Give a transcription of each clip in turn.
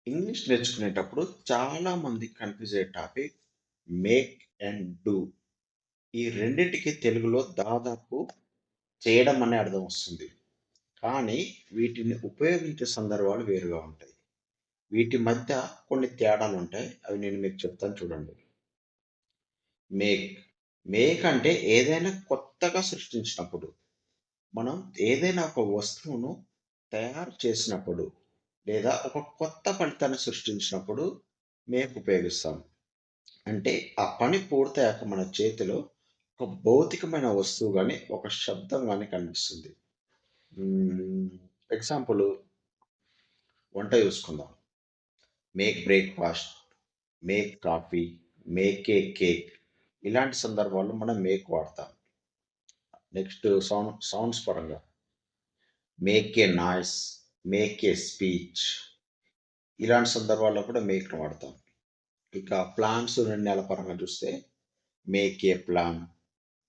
English నేర్చుకునేటప్పుడు చాలా మంది కన్ఫ్యూజ్ అయ్యే టాపిక్ మేక్ అండ్ డూ. ఈ రెండింటికి తెలుగులో దాదాపు చేయడం అనే అర్థం వస్తుంది. కానీ వీటిని ఉపయోగించే సందర్భాలు వేరుగా ఉంటాయి. వీటి మధ్య కొన్ని తేడాలు ఉంటాయి. అవి నేను మీకు చెప్తాను చూడండి. మేక్ మేక్ అంటే ఏదైనా కొత్తగా సృష్టించినప్పుడు, మనం ఏదైనా ఒక వస్తువును తయారు చేసినప్పుడు లేదా ఒక కొత్త ఫలితాన్ని సృష్టించినప్పుడు మేక్ ఉపయోగిస్తాం. అంటే ఆ పని పూర్తయ్యాక మన చేతిలో ఒక భౌతికమైన వస్తువు గాని, ఒక శబ్దం గాని కనిపిస్తుంది. హ్మ్. ఎగ్జాంపుల్ వంట చూసుకుందాం. Make breakfast, make coffee, make a cake ఇలాంటి సందర్భాల్లో మనం మేక్ వాడతాం. నెక్స్ట్ సౌండ్స్ పరంగా make a noise, make a speech ఇలాంటి సందర్భాల్లో కూడా మేక్‌ని వాడతాం. ఇక ప్లాన్స్, నిర్ణయాల పరంగా చూస్తే make a plan,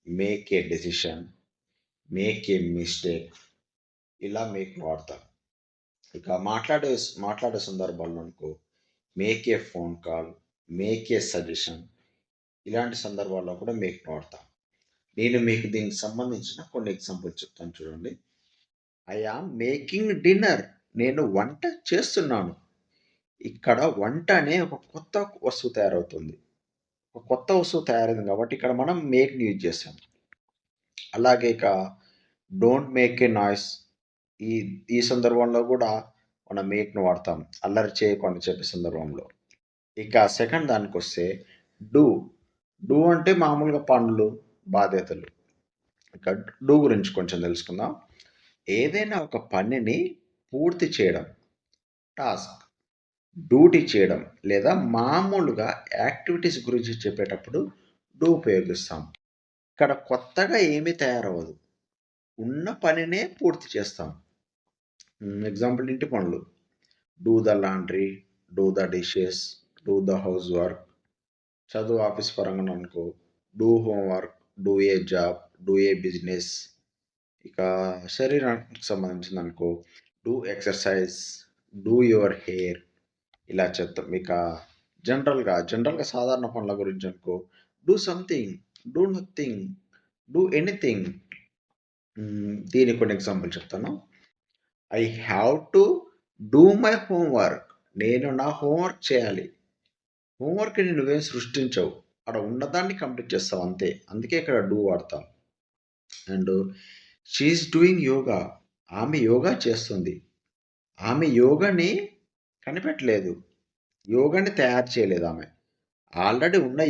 make a decision, make a mistake ఇలా మేక్‌ని వాడతాం. ఇక మాట్లాడే సందర్భాల్లో అనుకో make a phone call, make a suggestion ఇలాంటి సందర్భాల్లో కూడా మేక్‌ని వాడతాం. నేను మీకు దీనికి సంబంధించిన కొన్ని ఎగ్జాంపుల్స్ చెప్తాను చూడండి. I am making dinner. నేను వంట చేస్తున్నాను. ఇక్కడ వంట అనే ఒక కొత్త వస్తువు తయారవుతుంది. ఒక కొత్త వస్తువు తయారైంది కాబట్టి ఇక్కడ మనం మేక్‌ని యూజ్ చేసాం. అలాగే ఇక డోంట్ మేక్ ఏ నాయిస్ ఈ ఈ సందర్భంలో కూడా మనం మేక్‌ని వాడతాం. అల్లరి చేయకు అని చెప్పే సందర్భంలో. ఇక సెకండ్ దానికొస్తే డూ. డూ అంటే మామూలుగా పనులు, బాధ్యతలు. ఇక డూ గురించి కొంచెం తెలుసుకుందాం. ఏదైనా ఒక పనిని పూర్తి చేయడం, టాస్క్, డ్యూటీ చేయడం లేదా మామూలుగా యాక్టివిటీస్ గురించి చెప్పేటప్పుడు డూ ఉపయోగిస్తాం. ఇక్కడ కొత్తగా ఏమీ తయారవ్వదు. ఉన్న పనినే పూర్తి చేస్తాం. ఎగ్జాంపుల్ ఇంటి పనులు. Do the laundry, do the dishes, do the house work. చదువు ఆఫీస్ పరంగా అనుకో do homework, do a job, do a business. ఇక శరీరానికి సంబంధించింది అనుకో do exercise, do your hair ఇలా చెప్తాం. ఇక జనరల్గా సాధారణ పనుల గురించి అనుకో do something, do nothing, do anything. దీనికి కొన్ని ఎగ్జాంపుల్ చెప్తాను. I have to do my homework. నేను నా హోంవర్క్ చేయాలి. హోంవర్క్‌ని నువ్వేం సృష్టించవు. అక్కడ ఉన్నదాన్ని కంప్లీట్ చేస్తావు అంతే. అందుకే ఇక్కడ డూ వాడతాం. And she is doing yoga. ఆమె యోగా చేస్తుంది. ఆమె యోగాని కనిపెట్టలేదు. యోగాని తయారు చేయలేదు ఆమె. ఆల్రెడీ ఉన్న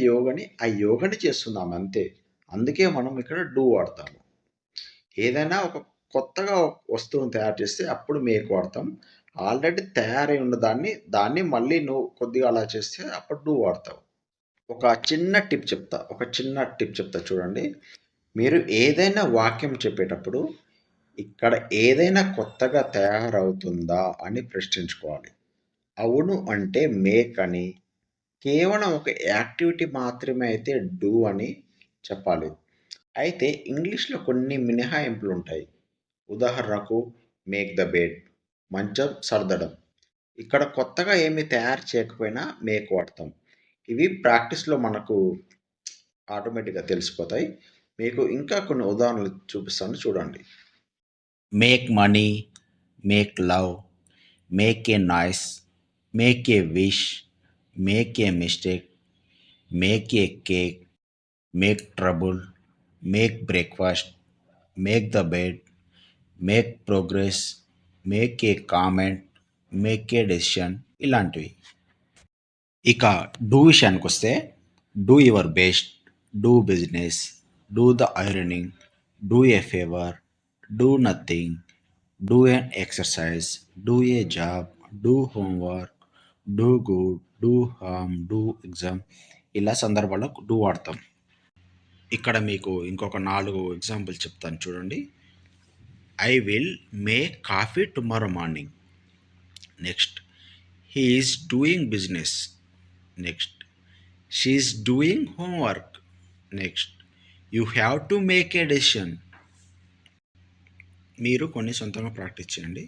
ఆ యోగాని చేస్తుంది అంతే. అందుకే మనం ఇక్కడ డూ వాడతాము. ఏదైనా ఒక కొత్తగా వస్తువుని తయారు చేస్తే అప్పుడు మేక్ వాడతాం. ఆల్రెడీ తయారై ఉన్న దాన్ని మళ్ళీ నువ్వు కొద్దిగా అలా చేస్తే అప్పుడు డూ వాడతావు. ఒక చిన్న టిప్ చెప్తా చూడండి. మీరు ఏదైనా వాక్యం చెప్పేటప్పుడు ఇక్కడ ఏదైనా కొత్తగా తయారవుతుందా అని ప్రశ్నించుకోవాలి. అవును అంటే మేక్ అని, కేవలం ఒక యాక్టివిటీ మాత్రమే అయితే డూ అని చెప్పాలి. అయితే ఇంగ్లీష్‌లో కొన్ని మినహాయింపులు ఉంటాయి. ఉదాహరణకు మేక్ ద బెడ్ మంచం సర్దడం. ఇక్కడ కొత్తగా ఏమి తయారు చేయకపోయినా మేక్ వాడతాం. ఇవి ప్రాక్టీస్‌లో మనకు ఆటోమేటిక్‌గా తెలిసిపోతాయి. మీకు ఇంకా కొన్ని ఉదాహరణలు చూపిస్తాను చూడండి. Make money, make love, make a noise, make a wish, make a mistake, make a cake, make trouble, make breakfast, make the bed, make progress, make a comment, make a decision ఇలాంటివి. ఇక do విషయానికొస్తే do your best, do business, do the ironing, do a favour, do nothing, do N exercise, do a job, do homework, do good, do harm, do exam ఇలా సందర్భాల్లో do వాడతాం. ఇక్కడ మీకు ఇంకొక 4 examples చెప్తాను చూడండి. I will make coffee tomorrow morning. Next he is doing business. Next she is doing homework. Next you have to make a decision. మీరు కొన్ని సొంతంగా ప్రాక్టీస్ చేయండి.